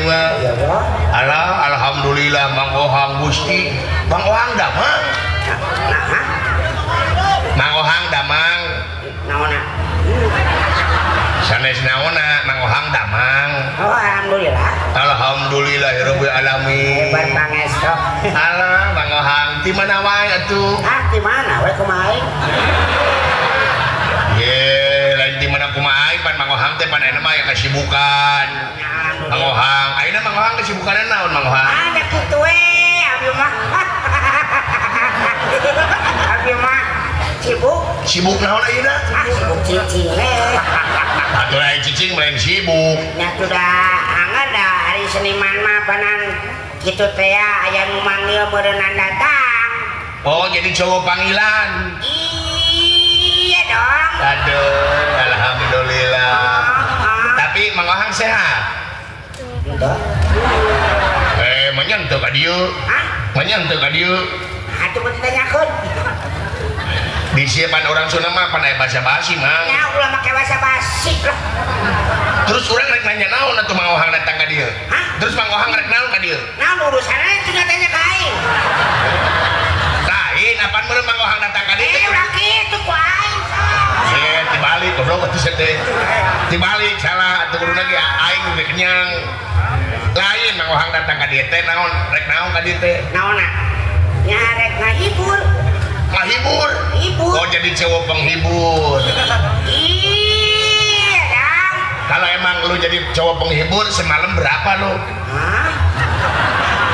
mah. Alah, alhamdulillah Mang Ohang Gusti. Mang Ohang damang. Nah, Mang Ohang damang. naona. Sanes naona Mang Ohang damang. Oh, alhamdulillah. Alhamdulillahirabbil alamin. Hebat pangestu. Alah, Mang Ohang di mana wae atuh? Ah, di mana we kumaha? Ye, lain di mana kumaha pan Mang Ohang teh pan enak mah aya kasibukan. Mang Ohang, ayeuna Mang Ohang kasibukanna naon Mang Ohang? Ada kitu we, abi mah. Abi mah sibuk. Sibuk naon ayeuna? Ah, sibuk cicing we. Atuh lain cicing lain sibuk. Nya sudah anggar dah hari seniman mah panan kitu teh aya nu manggil meureunna datang. Oh, jadi cowok panggilan. Iya dong. Aduh, alhamdulillah. Tapi Mang Ohang sehat. Entah. Menyentuh ka dieu. Hah? Menyentuh ka dieu. Atuh mun ditanyakeun. Disiepan orang Sunda mah pan aya basa-basi, Mang. Ya ulah make bahasa basi lah. Terus urang rek nanya naon atuh Mang Ohang datang ka dieu? Hah? Terus Mang Ohang rek naon ka dieu? Nah urusanna itu tanya ka aing. Lain apaan meureun Mang Ohang datang ka dieu? Ulah kitu ku aing. Ye, dibalik goblok atuh teh. Dibalik salah atuh kudu lagi aing udah kenyang. Lain Mang Ohang datang ka dieu teh naon rek naon ka dieu teh? Naonna? Nya rek ngahibur. Ngahibur. Hibur. Oh, jadi cowok penghibur. Iya, Dang. Kalau emang lu jadi cowok penghibur semalam berapa lu? Hah?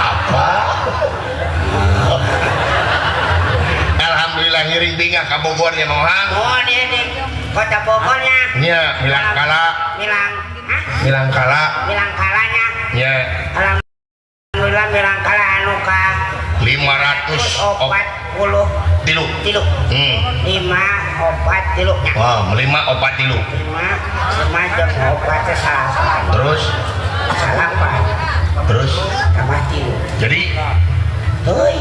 Apa? Alhamdulillah ngiring bingah ka Bogor ya Mang Ohang. Oh, dia di Kota Bogornya. Nya, bilang kala. Bilang, hah? Bilang kala. Bilang kalanya. Nya. Alhamdulillah bilang kala anu ka 540 tilu. 5 4 3 nya. Wah, 5 opat tilu. 5 jeung 4 teh salah. Terus, Salapan. terus. Tambah 3. Jadi, Heuy.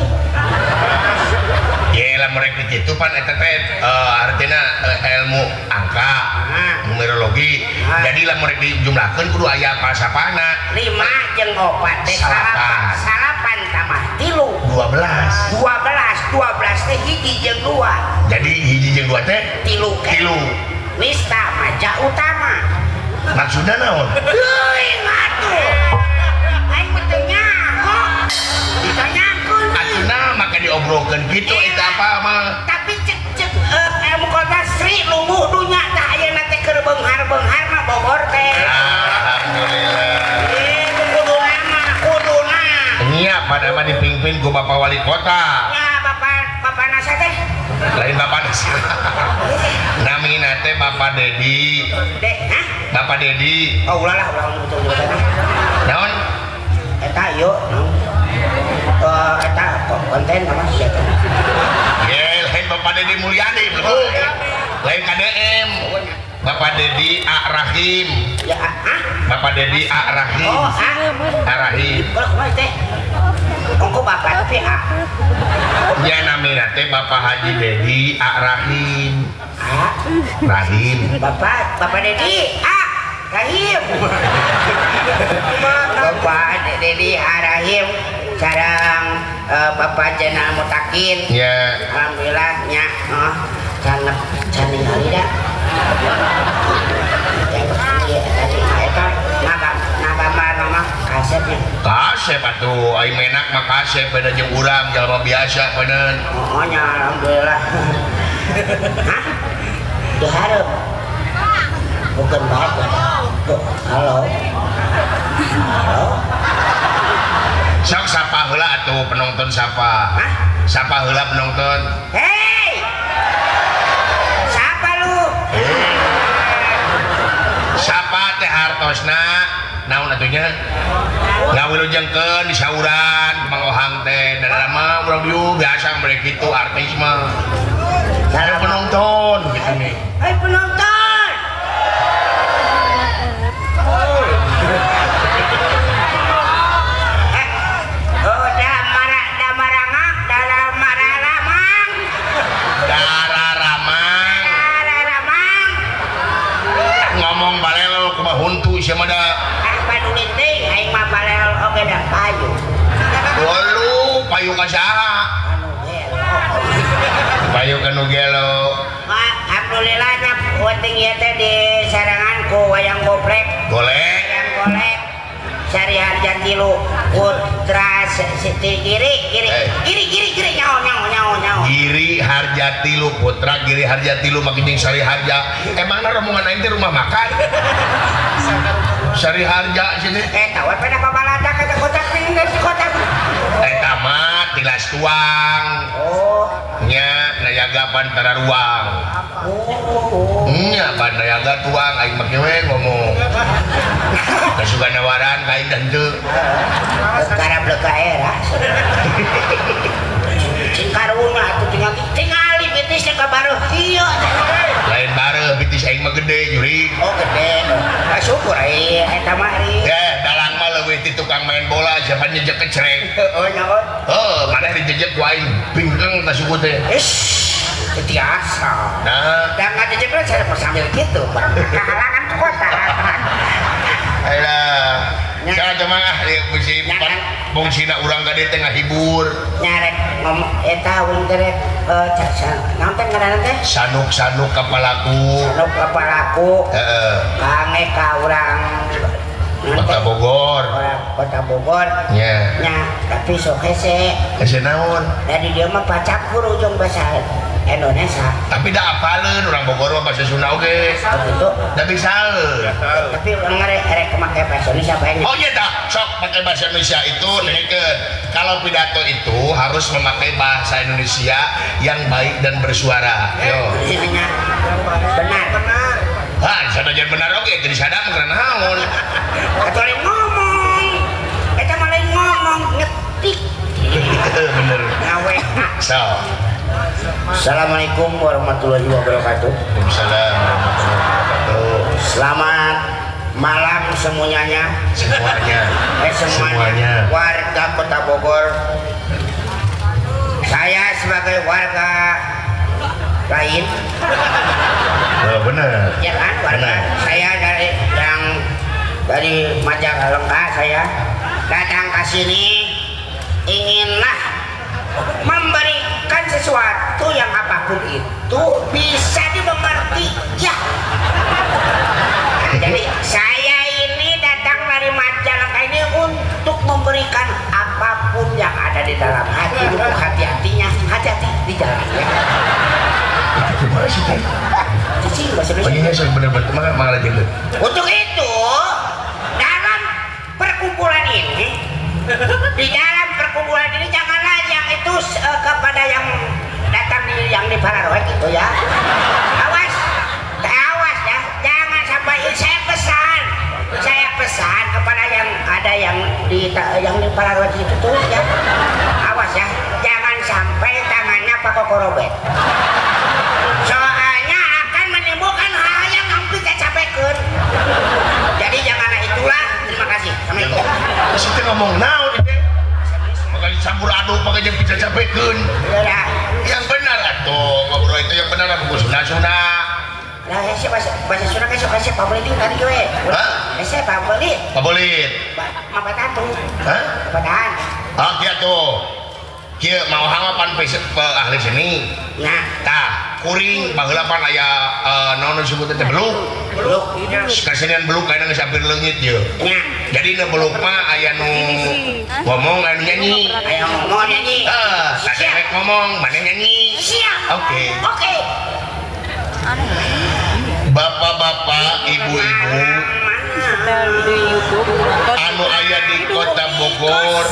ya lah mereka itu pan eta teh artinya ilmu angka, numerologi. Jadi lah mereka dijumlahkeun kudu aya falsafana. 5 jeung 4 teh Salapan. salapan tambah 3. 12. 12 teh hiji jeung 2. Jadi hiji jeung 2 teh 3 tilu. Nista maja utama. Maksudnya naon? Heuy ngatuh. Aing betul nyaho. Ditanyakeun. Ayeuna maka diobrolkeun kitu eta apa mah? Tapi cek ilmu kota Sri lumuh dunya tah ayeuna teh keur beunghar-beunghar mah Bogor teh. Alhamdulillah. Kuduna mah kuduna. Nya pada mah dipimpin ku Bapak Wali Kota. Ya bapak nasa teh. Lain Bapak nasi. Namina teh Bapak Dedi. Dek, hah? Bapak Dedi. Oh ulah betul sana. Naon? Eta yuk, eta konten apa sih eta? Ya, lain Bapak Dedi Mulyadi belum. Lain KDM. Bapak Dedi A Rahim. Ya, Bapak Dedi A Rahim. Oh, A Rahim. kalau kemarin teh, kok bapak teh Ya namina teh Bapak Haji Dedi A Rahim. Rahim. Bapak Dedi, Rahim. Bapak Dedi Rahim, sareng Bapak Jenal Mutakin. Ya. Alhamdulillah nya, canep cani hari dah. Nagambar nama kasetnya. Kasep atuh, ai menak mah kasep pada jeung urang jalma biasa bener. Oh nya alhamdulillah. Hah? Diharap. Bukan bapak. Halo. Halo. Sok sapa heula atuh penonton sapa. Hah? Sapa heula penonton. Hei. Siapa lu? Sapa teh hartosna naon atunya? Ngawilujengkeun di sauran Mang Ohang teh dan lama urang dieu biasa mereka kitu artis mah. Saya penonton gitu nih. Hai penonton. Oh damarangak dalam mararamang. Darah ramang. Mararamang. Ngomong balelo kumaha huntu sia mah da. Padulin teh aing mah bale nu gelo. Alhamdulillahnya penting ya teh di saranganku wayang goplek. Golek. Wayang golek. Sari harja tilu putra Siti Giri nyaho. Giri harja tilu putra Giri harja tilu makin jeung Sari harja. Emangna rombongan aing teh rumah makan? Sari harja sini. Tahu apa nak balada kata kotak ning dari kotak. Eta mah tilas tuang. Oh. Nya nayaga pantara ruang. Nya nayaga tuang aing make we ngomong. Kasuga nawaran ka aing dan teu. Karab leka era. Cing karunya atuh tingali bitisnya ka bareuh ieu. Lain bareuh bitis aing mah gede juri. Oh gede. Syukur eta mah ari. Dalang mah leuwih ti tukang main bola siapa nyejek kecreng. Oh nyaon. Maneh dijejek ku aing pingkeng ta suku teh. Tiasa. Nah, Dan ngajejek saya sambil gitu, Bang. Kehalangan ke kota. ayolah. Cara jemaah musim fungsina urang gade teh ngahibur. Nyarek ngomong eta uing teh naon teh ngaranna teh? Sanuk-sanuk kapalaku. Sanuk kepalaku. Heeh. Kange ka urang Kota Bogor. Kota Bogor. Nya. Nya, tapi sok hese. Hese naon? Dari dia mah pacakur ujung bahasa Indonesia. Tapi da apaleun urang Bogor mah bahasa Sunda oge. Begitu. Da bisa. Tapi urang ngarek make bahasa Indonesia banyak. Oh iya tak, sok pakai bahasa Indonesia itu dengekeun. Kalau pidato itu harus memakai bahasa Indonesia yang baik dan bersuara. Yo. Intinya benar. Sana jangan benar oke, jadi sadar karena naon. Kecuali ngomong, kita malah ngomong ngetik. Bener. Ngawe. So. Assalamualaikum warahmatullahi wabarakatuh. Waalaikumsalam warahmatullahi wabarakatuh. Selamat malam semuanya. Semuanya. Warga Kota Bogor. Saya sebagai warga lain. Oh, benar. Ya kan, warga. Saya dari Majalengka saya datang ke sini inginlah memberikan sesuatu yang apapun itu bisa dimengerti ya. Jadi saya ini datang dari Majalengka ini untuk memberikan apapun yang ada di dalam hati untuk hati-hatinya hati-hati di jalan ya. Itu masih teh. Cici bahasa Oh Indonesia. iya, saya bener-bener malah jenggot. Untuk itu dalam perkumpulan ini di dalam perkumpulan ini janganlah yang itu kepada yang datang yang di Pararoek itu ya. Awas ya, jangan sampai saya pesan kepada yang ada yang di Pararoek itu tuh ya. Awas ya, jangan sampai tangannya Pak Koko robek. Soalnya akan menimbulkan hal yang hampir kita capekkan. Jadi janganlah itulah. Terima kasih. Assalamualaikum. Terus kita ngomong naon itu. Makanya campur aduk pakai jeung bisa capekeun. Iya. Yang benar atuh, ngobrol itu yang benar aku Sunda. Nah, saya bahasa Sunda kasih pabelit tadi gue. Hah? Saya pabelit. Pabolit. Mapatan tuh. Hah? Mapatan. Ah, kieu tuh. Kieu mau hanggapan ahli seni. Nah, Tah, kuring baheula pan aya naon disebut teh beluk. beluk. Kasenian beluk kana geus hampir leungit ieu. Nah, Jadi nu beluk mah aya nu ngomong anu nyanyi. ayo ngomong nyanyi. Kadek ngomong, mana nyanyi. Siap. Oke. Oke. Bapak-bapak, ibu-ibu di YouTube anu aya di Kota Bogor.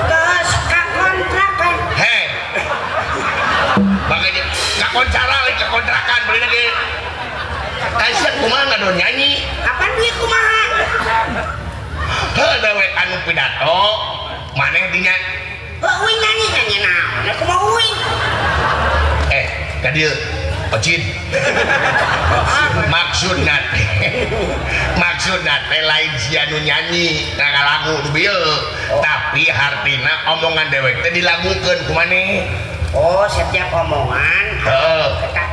Terus kontrakan. Heh. Makanya kakoncara lagi kekontrakan beli lagi. Aisyah kumaha ngadon nyanyi. Kapan duit kumaha? Heuh we anu pidato maneh dinya. Uing nyanyi naon? Aku mau uing. Ka dieu pecin. Maksudna teh lain si anu nyanyi ngalagu nu bieu. Tapi hartina omongan dewek teh dilagukeun ku maneh. Oh, setiap omongan kita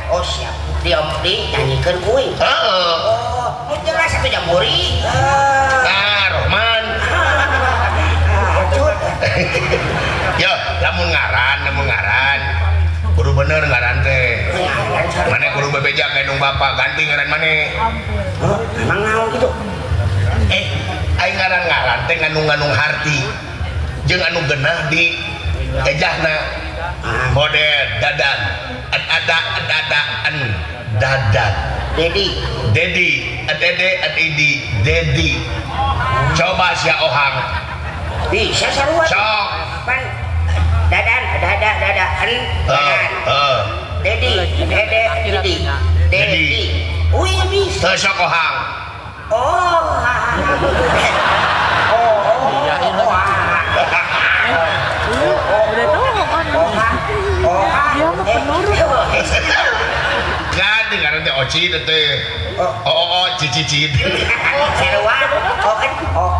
siap dinyanyikan kuing. Oh, jelas satu jamuri. Rohman. Cut. Yo, lamun ngaran buru jeung bapak ganti ngaran maneh. Oh, emang naon gitu? Aing ngaran-ngaran teh nganung-nganung harti jeung anu geunah di ejahna model dadan dadan Dedi. dedi dedi coba sia ohang Bisa sarua. sok Pan dadan. Dedi. Dedi. Wih bisa. teu sok ohang Oh. Udah tahu kan? Dia mah penurut. ganti ngaran teh oci teh oh cicicit Sarua. Oh kan. Oh